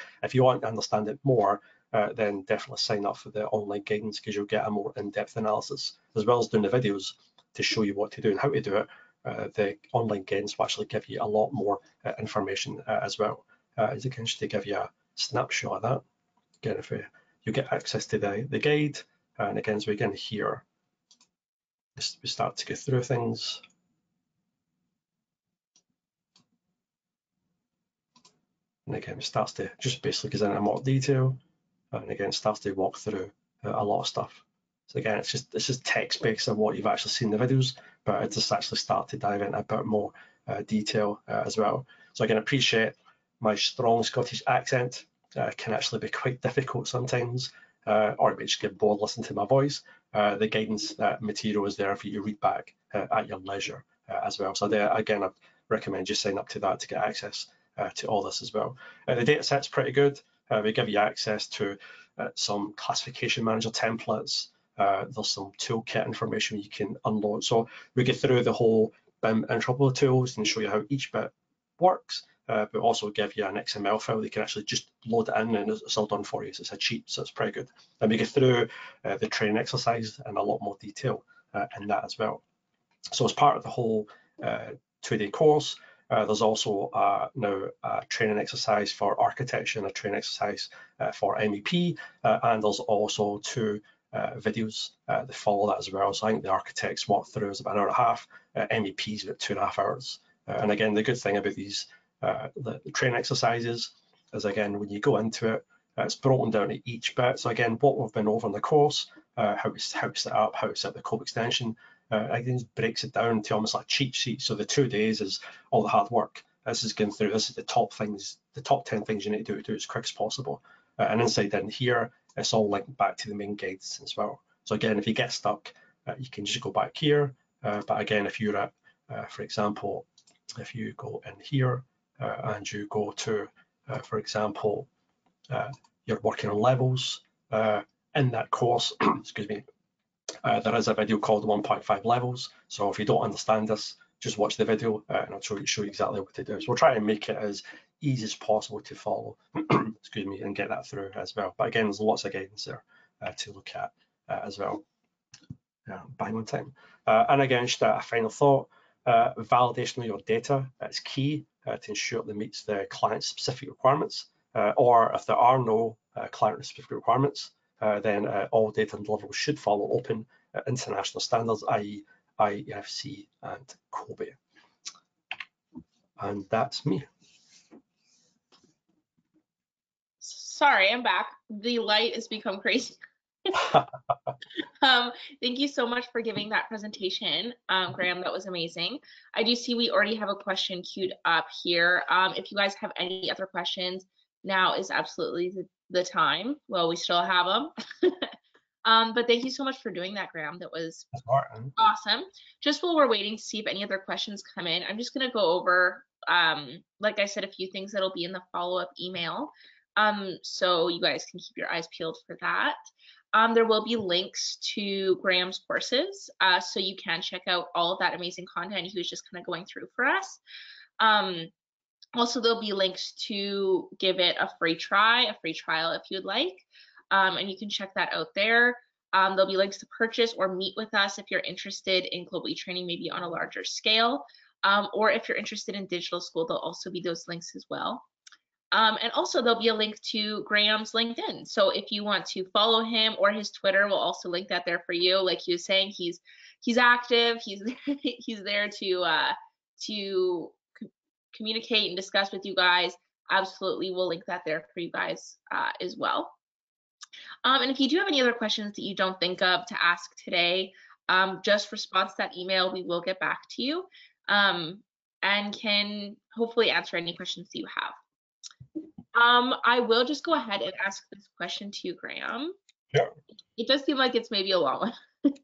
to understand it more, then definitely sign up for the online guidance, because you'll get a more in-depth analysis, as well as doing the videos to show you what to do and how to do it. The online guidance will actually give you a lot more information as well. As again, just to give you a snapshot of that. Again, if you get access to the guide, and again, as we again here, we start to go through things. And again, it starts to just basically goes into more detail, and again, starts to walk through a lot of stuff. So again, it's just text-based on what you've actually seen in the videos, but it just actually start to dive into a bit more detail as well. So again, appreciate my strong Scottish accent can actually be quite difficult sometimes, or it may just get bored listening to my voice. The guidance material is there for you to read back at your leisure as well. So there, again, I recommend you sign up to that to get access to all this as well. The data set's pretty good. We give you access to some classification manager templates. There's some toolkit information you can unload. So we get through the whole BIM interoperable tools and show you how each bit works, but also give you an XML file that you can actually just load it in, and it's all done for you. So it's a cheat, so it's pretty good. And we get through the training exercise in a lot more detail in that as well. So as part of the whole 2-day course, there's also now a training exercise for architecture and a training exercise for MEP, and there's also 2 videos that follow that as well. So I think the architects walk through is about an hour and a half, MEPs about 2.5 hours. And again, the good thing about these the training exercises is, again, when you go into it, it's broken down to each bit. So again, what we've been over in the course, how to set up, how to set the code extension, again, breaks it down to almost like a cheat sheet. So the 2 days is all the hard work. This is going through, this is the top things, the top 10 things you need to do as quick as possible. And inside in here, it's all linked back to the main guides as well. So again, if you get stuck, you can just go back here. But again, if you're at, for example, if you go in here and you go to, for example, you're working on levels in that course, excuse me, there is a video called 1.5 levels. So if you don't understand this, just watch the video and I'll show you exactly what to do. So we'll try and make it as easy as possible to follow, excuse me, and get that through as well. But again, there's lots of guidance there to look at as well. Bang on time. And again, just a final thought, validation of your data is key to ensure that it meets the client's specific requirements, or if there are no client-specific requirements, then all data deliverables should follow open international standards, i.e. IEFC and COBie. And that's me. Sorry, I'm back. The light has become crazy. Thank you so much for giving that presentation, Graham. That was amazing. I do see we already have a question queued up here. If you guys have any other questions, now is absolutely the time. Well, we still have them. But thank you so much for doing that, Graham. That was awesome. Just while we're waiting to see if any other questions come in, I'm just going to go over, like I said, a few things that'll be in the follow-up email. So you guys can keep your eyes peeled for that. There will be links to Graham's courses, so you can check out all of that amazing content he was just kind of going through for us. Also, there'll be links to give it a free trial if you'd like, and you can check that out there. There'll be links to purchase or meet with us if you're interested in global e-training, maybe on a larger scale, or if you're interested in digital school, there'll also be those links as well. And also there'll be a link to Graham's LinkedIn. So if you want to follow him, or his Twitter, we'll also link that there for you. Like he was saying, he's active. He's he's there to communicate and discuss with you guys. Absolutely, we'll link that there for you guys as well. And if you do have any other questions that you don't think of to ask today, just respond to that email. We will get back to you and can hopefully answer any questions that you have. I will just go ahead and ask this question to you, Graham. Sure. It does seem like it's maybe a long one.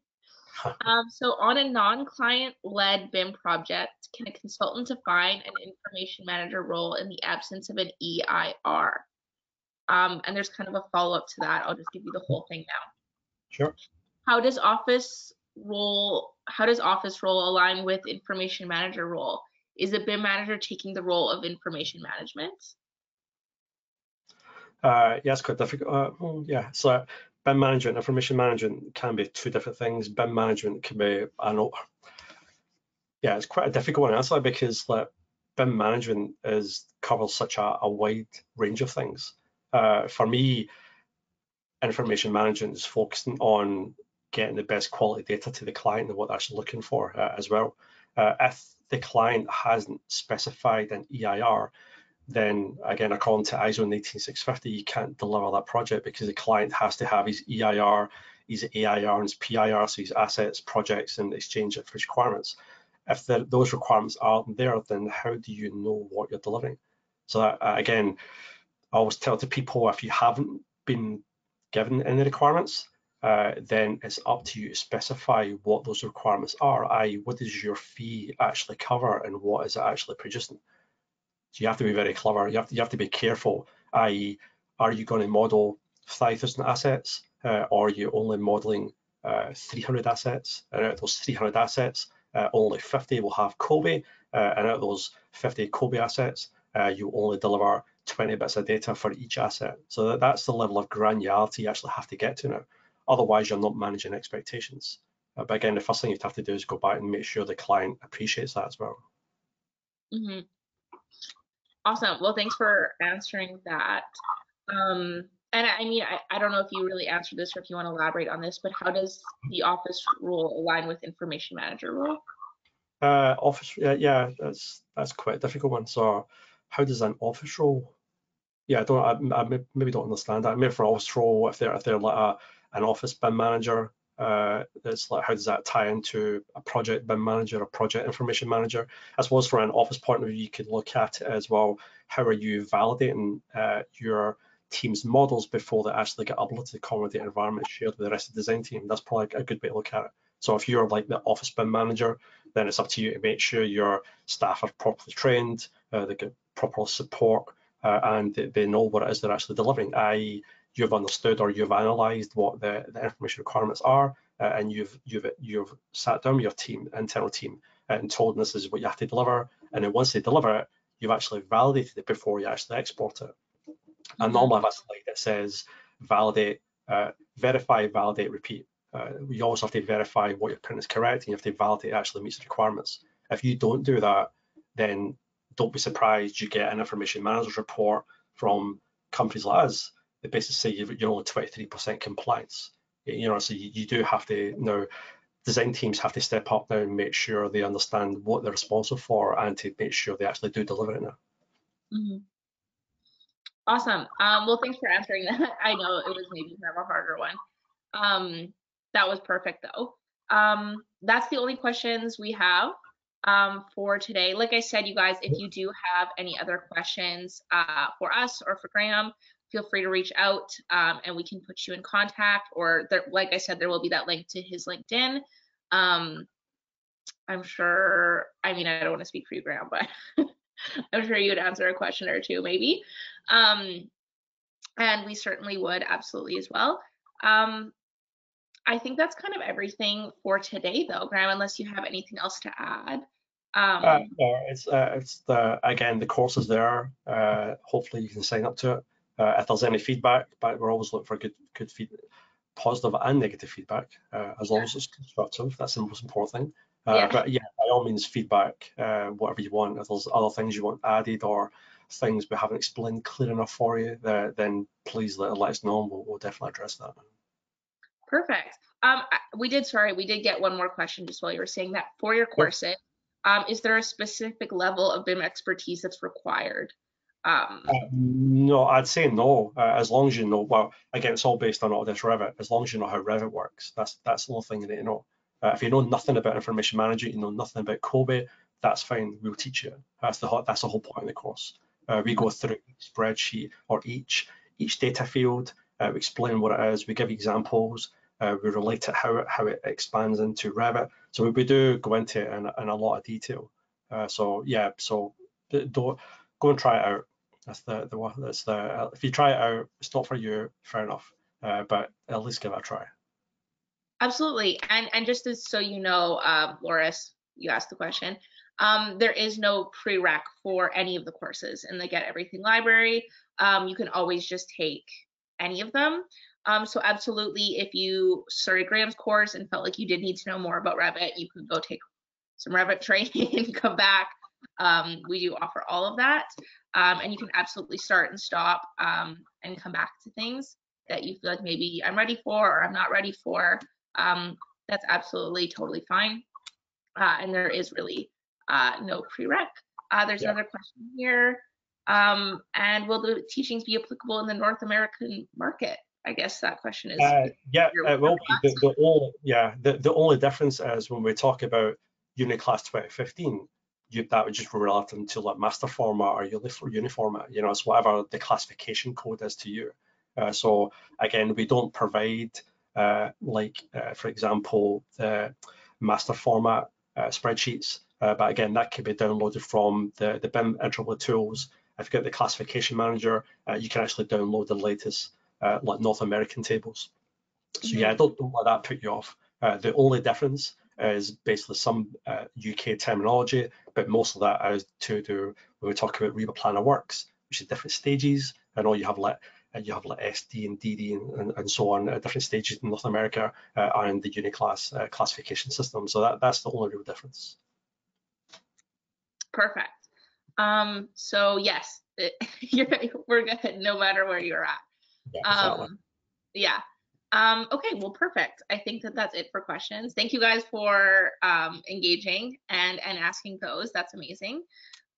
So on a non-client-led BIM project, can a consultant define an information manager role in the absence of an EIR? And there's kind of a follow-up to that. I'll just give you the whole thing now. Sure. How does office role align with information manager role? Is the BIM manager taking the role of information management? Yeah, it's quite difficult. Yeah, so BIM management, information management can be two different things. BIM management can be, yeah, it's quite a difficult one to answer because like BIM management covers such a wide range of things. For me, information management is focusing on getting the best quality data to the client and what they're actually looking for as well. If the client hasn't specified an EIR, then again, according to ISO 19650, you can't deliver that project because the client has to have his EIR, his AIR, and his PIR, so his assets, projects, and exchange of requirements. If those requirements aren't there, then how do you know what you're delivering? So that, again, I always tell to people, if you haven't been given any requirements, then it's up to you to specify what those requirements are, i.e. what does your fee actually cover and what is it actually producing? So you have to be very clever. You have to be careful, i.e. are you going to model 5,000 assets or are you only modeling 300 assets? And out of those 300 assets, only 50 will have COBie, and out of those 50 COBie assets, you only deliver 20 bits of data for each asset. So that's the level of granularity you actually have to get to now. Otherwise, you're not managing expectations. But again, the first thing you have to do is go back and make sure the client appreciates that as well. Mm-hmm. Awesome. Well, thanks for answering that. And I mean, I don't know if you really answered this or if you want to elaborate on this, but how does the office role align with information manager role? Office, yeah, that's quite a difficult one. So, how does an office role? Yeah, I maybe don't understand that. Maybe for an office role, if they're like an office BIM manager, it's like how does that tie into a project BIM manager, a project information manager? I suppose from an office point of view, you could look at it as well. How are you validating your team's models before they actually get uploaded to the common data environment shared with the rest of the design team? That's probably a good way to look at it. So if you're like the office BIM manager, then it's up to you to make sure your staff are properly trained, they get proper support, and they know what it is they're actually delivering, i.e. you've understood or you've analysed what the information requirements are, and you've sat down with your team, internal team, and told them this is what you have to deliver, and then once they deliver it, you've actually validated it before you actually export it. And normally I have a slide that says validate, verify, validate, repeat. You also have to verify what your print is correct, and you have to validate it actually meets the requirements. If you don't do that, then don't be surprised you get an information manager's report from companies like us that basically say you're only 23% compliance. You know, so you do have to now. Design teams have to step up now and make sure they understand what they're responsible for and to make sure they actually do deliver it now. Mm-hmm. Awesome. Well, thanks for answering that. I know it was maybe kind of a harder one. That was perfect though. That's the only questions we have for today. Like I said, you guys, if you do have any other questions for us or for Graham, feel free to reach out and we can put you in contact, or there, like I said, there will be that link to his LinkedIn. I'm sure, I mean, I don't want to speak for you, Graham, but I'm sure you would answer a question or two maybe. And we certainly would absolutely as well. I think that's kind of everything for today though, Graham, unless you have anything else to add. No, it's again, the course is there. Hopefully you can sign up to it. If there's any feedback, but we're always looking for good feedback, positive and negative feedback, as long as it's constructive. That's the most important thing. But yeah, by all means, feedback, whatever you want. If there's other things you want added or things we haven't explained clear enough for you, then please let us know, and we'll definitely address that. Perfect. We did get one more question just while you were saying that. For your courses, is there a specific level of BIM expertise that's required? No, I'd say no. As long as you know, well, again, it's all based on Autodesk Revit. As long as you know how Revit works, that's the only thing you need to know. If you know nothing about information management, you know nothing about COBie, that's fine. We'll teach you. That's the whole point of the course. We go through each spreadsheet or each data field. We explain what it is. We give examples. We relate it how it expands into Revit. So we do go into it in a lot of detail. So yeah, so don't go and try it out. If you try it out, it's not for you, fair enough. But at least give it a try. Absolutely. And just as so you know, Loris, you asked the question. There is no prereq for any of the courses in the Get Everything library. You can always just take any of them. So absolutely, if you started Graham's course and felt like you did need to know more about Revit, you could go take some Revit training and come back. We do offer all of that. And you can absolutely start and stop and come back to things that you feel like maybe I'm ready for or I'm not ready for. That's absolutely totally fine. And there is really no prereq. There's another question here. And will the teachings be applicable in the North American market? I guess that question is. Yeah, it will be. The only difference is when we talk about Uniclass 2015, that would just be relevant to like master format or uniformat. You know, it's whatever the classification code is to you. So again, we don't provide for example, the master format spreadsheets. But again, that can be downloaded from the BIM IEEE tools. If you get the classification manager, you can actually download the latest like North American tables. So yeah, don't let that put you off. The only difference is basically some UK terminology, but most of that is to do when we talk about RIBA Planner Works, which is different stages, and all you have like SD and DD and so on at different stages in North America and the Uniclass classification system. So that's the only real difference. Perfect. So yes, we're good no matter where you're at. Yeah. Okay, well, perfect. I think that's it for questions. Thank you guys for engaging and asking those. That's amazing.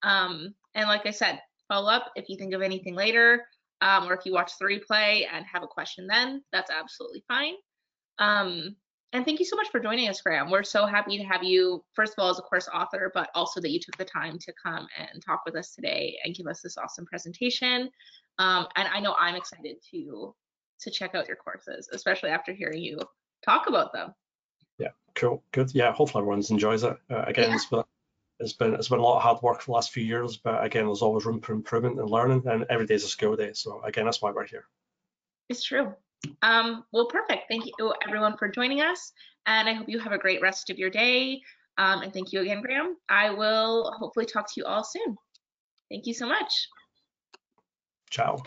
And like I said, follow up if you think of anything later, or if you watch the replay and have a question then, that's absolutely fine. And thank you so much for joining us, Graham. We're so happy to have you, first of all, as a course author, but also that you took the time to come and talk with us today and give us this awesome presentation. And I know I'm excited to check out your courses, especially after hearing you talk about them. Yeah, cool, good. Yeah, hopefully everyone enjoys it. Again, yeah. It's been a lot of hard work for the last few years, but again, there's always room for improvement and learning, and every day is a school day. So again, that's why we're here. It's true. Well, perfect. Thank you everyone for joining us, and I hope you have a great rest of your day. And thank you again, Graham. I will hopefully talk to you all soon. Thank you so much. Ciao.